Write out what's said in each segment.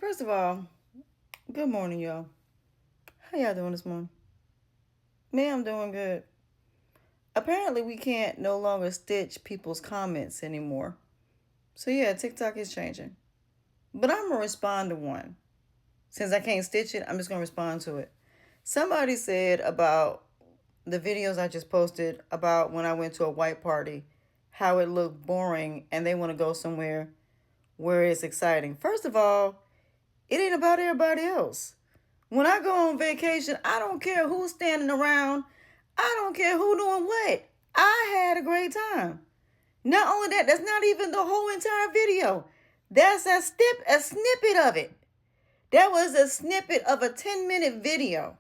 First of all, good morning, y'all. How y'all doing this morning? Me, I'm doing good. Apparently, we can't no longer stitch people's comments anymore. So, yeah, TikTok is changing. But I'm going to respond to one. Since I can't stitch it, I'm just going to respond to it. Somebody said about the videos I just posted about when I went to a white party, how it looked boring and they want to go somewhere where it's exciting. First of all, it ain't about everybody else. When I go on vacation, I don't care who's standing around. I don't care who doing what. I had a great time. Not only that, that's not even the whole entire video. That's a snippet of it. That was a snippet of a 10-minute video.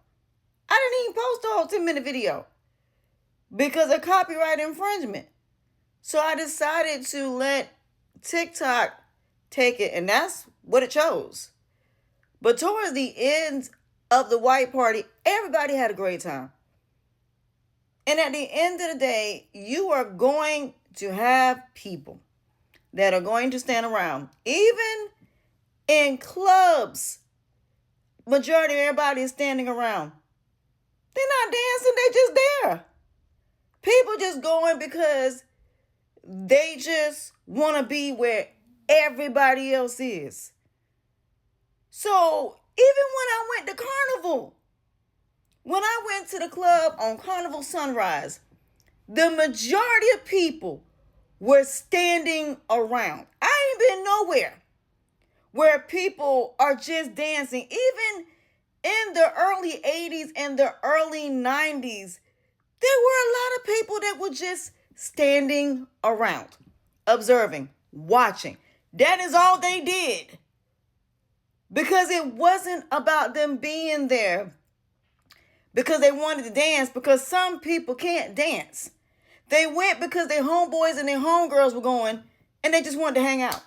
I didn't even post the whole 10-minute video because of copyright infringement. So I decided to let TikTok take it, and that's what it chose. But towards the end of the white party, everybody had a great time. And at the end of the day, you are going to have people that are going to stand around. Even in clubs, majority of everybody is standing around. They're not dancing, they just there. People just going because they just want to be where everybody else is. So even when I went to Carnival, when I went to the club on Carnival Sunrise, the majority of people were standing around. I ain't been nowhere where people are just dancing. Even in the early 80s and the early 90s, there were a lot of people that were just standing around, observing, watching. That is all they did. Because it wasn't about them being there because they wanted to dance, because some people can't dance. They went because their homeboys and their homegirls were going and they just wanted to hang out.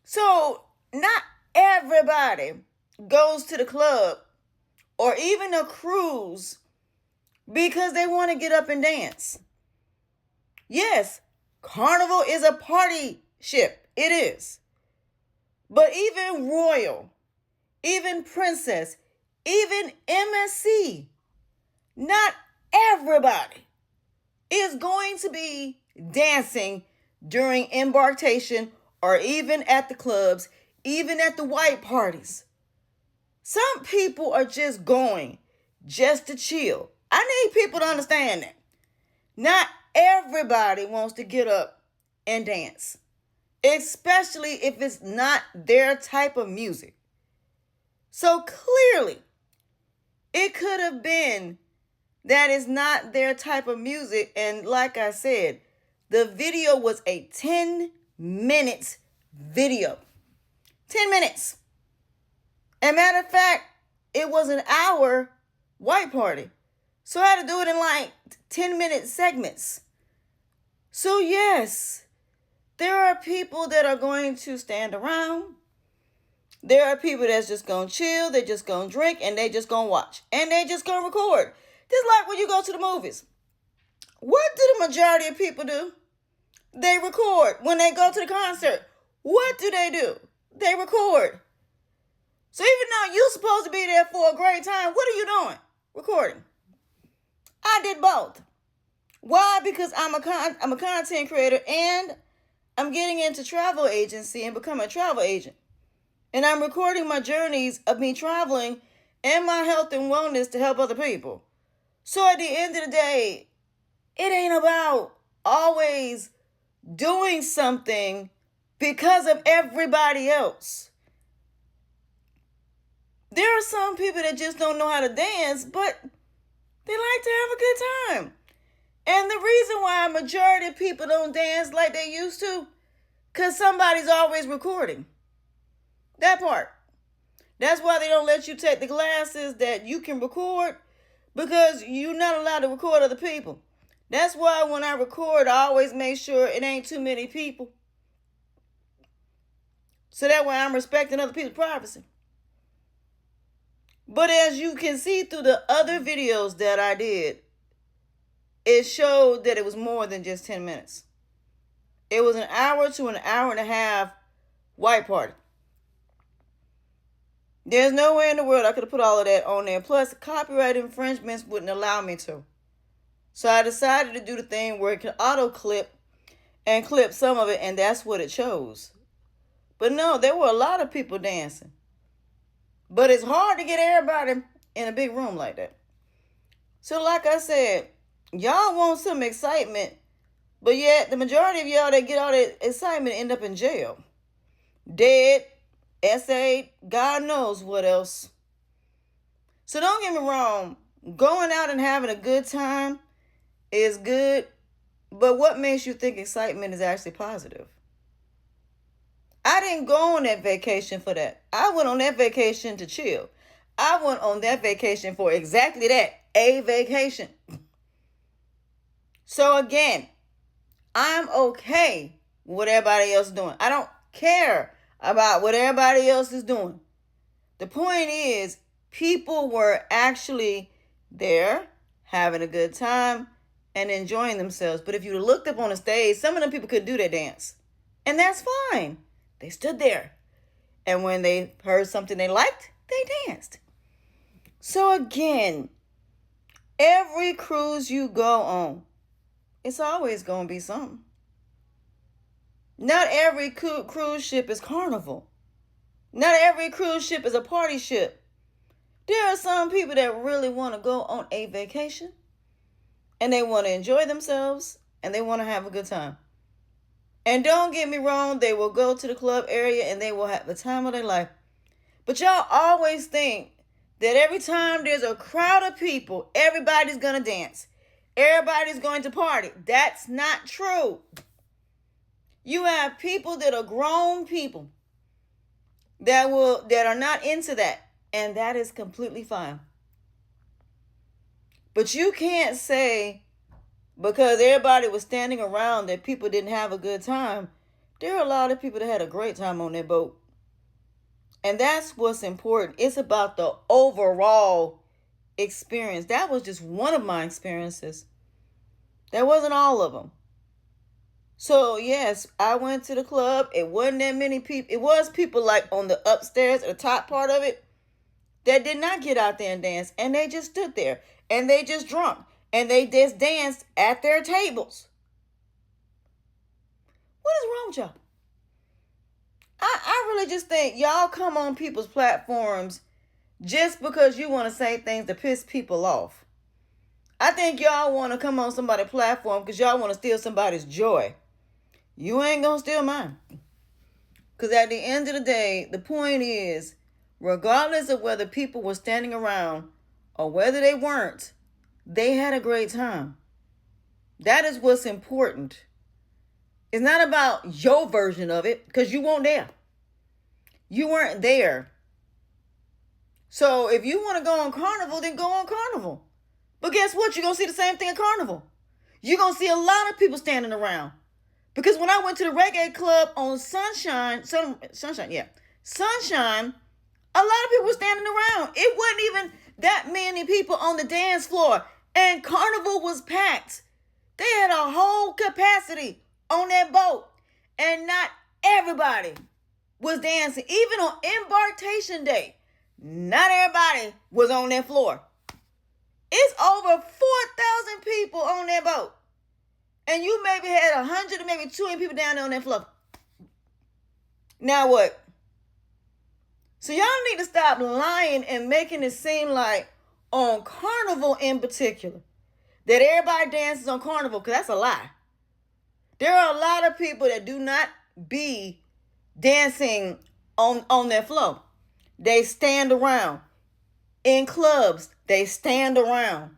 So not everybody goes to the club or even a cruise because they want to get up and dance. Yes, Carnival is a party ship. It is. But even Royal, even Princess, even MSC, not everybody is going to be dancing during embarkation or even at the clubs, even at the white parties. Some people are just going just to chill. I need people to understand that. Not everybody wants to get up and dance, especially if it's not their type of music. So clearly, it could have been that it's not their type of music. And like I said, the video was a 10-minute video. 10 minutes. As a matter of fact, it was an hour white party. So I had to do it in like 10-minute segments. So yes, there are people that are going to stand around. There are people that's just going to chill, they just going to drink, and they just going to watch. And they just going to record. Just like when you go to the movies. What do the majority of people do? They record. When they go to the concert, what do? They record. So even though you're supposed to be there for a great time, what are you doing? Recording. I did both. Why? Because I'm a content creator and I'm getting into travel agency and becoming a travel agent. And I'm recording my journeys of me traveling and my health and wellness to help other people. So at the end of the day, it ain't about always doing something because of everybody else. There are some people that just don't know how to dance, but they like to have a good time. And the reason why a majority of people don't dance like they used to, because somebody's always recording. That part. That's why they don't let you take the classes that you can record, because you're not allowed to record other people. That's why when I record, I always make sure it ain't too many people. So that way I'm respecting other people's privacy. But as you can see through the other videos that I did, it showed that it was more than just 10 minutes. It was an hour to an hour and a half white party. There's no way in the world I could have put all of that on there. Plus, copyright infringements wouldn't allow me to. So I decided to do the thing where it can auto clip and clip some of it, and that's what it chose. But no, there were a lot of people dancing. But it's hard to get everybody in a big room like that. So like I said, y'all want some excitement, but yet the majority of y'all that get all that excitement end up in jail. Dead, essayed, God knows what else. So don't get me wrong, going out and having a good time is good, but what makes you think excitement is actually positive? I didn't go on that vacation for that. I went on that vacation to chill. I went on that vacation for exactly that, a vacation. So again, I'm okay with what everybody else is doing. I don't care about what everybody else is doing. The point is, people were actually there having a good time and enjoying themselves. But if you looked up on the stage, some of them people couldn't do that dance. And that's fine. They stood there. And when they heard something they liked, they danced. So again, every cruise you go on, it's always going to be something. Not every cruise ship is Carnival. Not every cruise ship is a party ship. There are some people that really want to go on a vacation and they want to enjoy themselves and they want to have a good time. And don't get me wrong, they will go to the club area and they will have the time of their life. But y'all always think that every time there's a crowd of people, everybody's going to dance. Everybody's going to party. That's not true. You have people that are grown people that are not into that. And that is completely fine. But you can't say because everybody was standing around that people didn't have a good time. There are a lot of people that had a great time on their boat. And that's what's important. It's about the overall experience. That was just one of my experiences. That wasn't all of them. So yes, I went to the club. It wasn't that many people. It was people like on the upstairs, the top part of it, that did not get out there and dance. And they just stood there. And they just drunk. And they just danced at their tables. What is wrong with y'all? I really just think y'all come on people's platforms just because you want to say things to piss people off. I think y'all want to come on somebody's platform because y'all want to steal somebody's joy. You ain't going to steal mine. Because at the end of the day, the point is, regardless of whether people were standing around or whether they weren't, they had a great time. That is what's important. It's not about your version of it because you weren't there. You weren't there. So if you want to go on Carnival, then go on Carnival. But guess what? You're going to see the same thing at Carnival. You're going to see a lot of people standing around. Because when I went to the reggae club on Sunshine, a lot of people were standing around. It wasn't even that many people on the dance floor. And Carnival was packed. They had a whole capacity on that boat. And not everybody was dancing. Even on embarkation day, not everybody was on that floor. It's over 4,000 people on that boat. And you maybe had 100 or maybe 200 people down there on that floor. Now what? So y'all need to stop lying and making it seem like on Carnival in particular that everybody dances on Carnival, because that's a lie. There are a lot of people that do not be dancing on their floor. They stand around. In clubs, they stand around.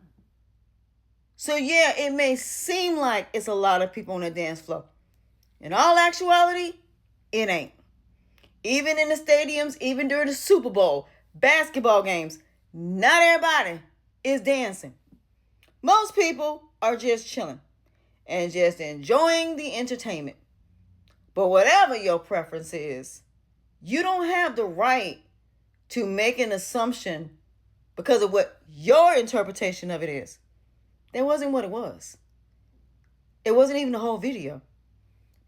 So yeah, it may seem like it's a lot of people on the dance floor. In all actuality, it ain't. Even in the stadiums, even during the Super Bowl, basketball games, not everybody is dancing. Most people are just chilling and just enjoying the entertainment. But whatever your preference is, you don't have the right to make an assumption because of what your interpretation of it is. That wasn't what it was. It wasn't even the whole video.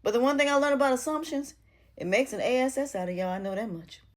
But the one thing I learned about assumptions, it makes an ASS out of y'all. I know that much.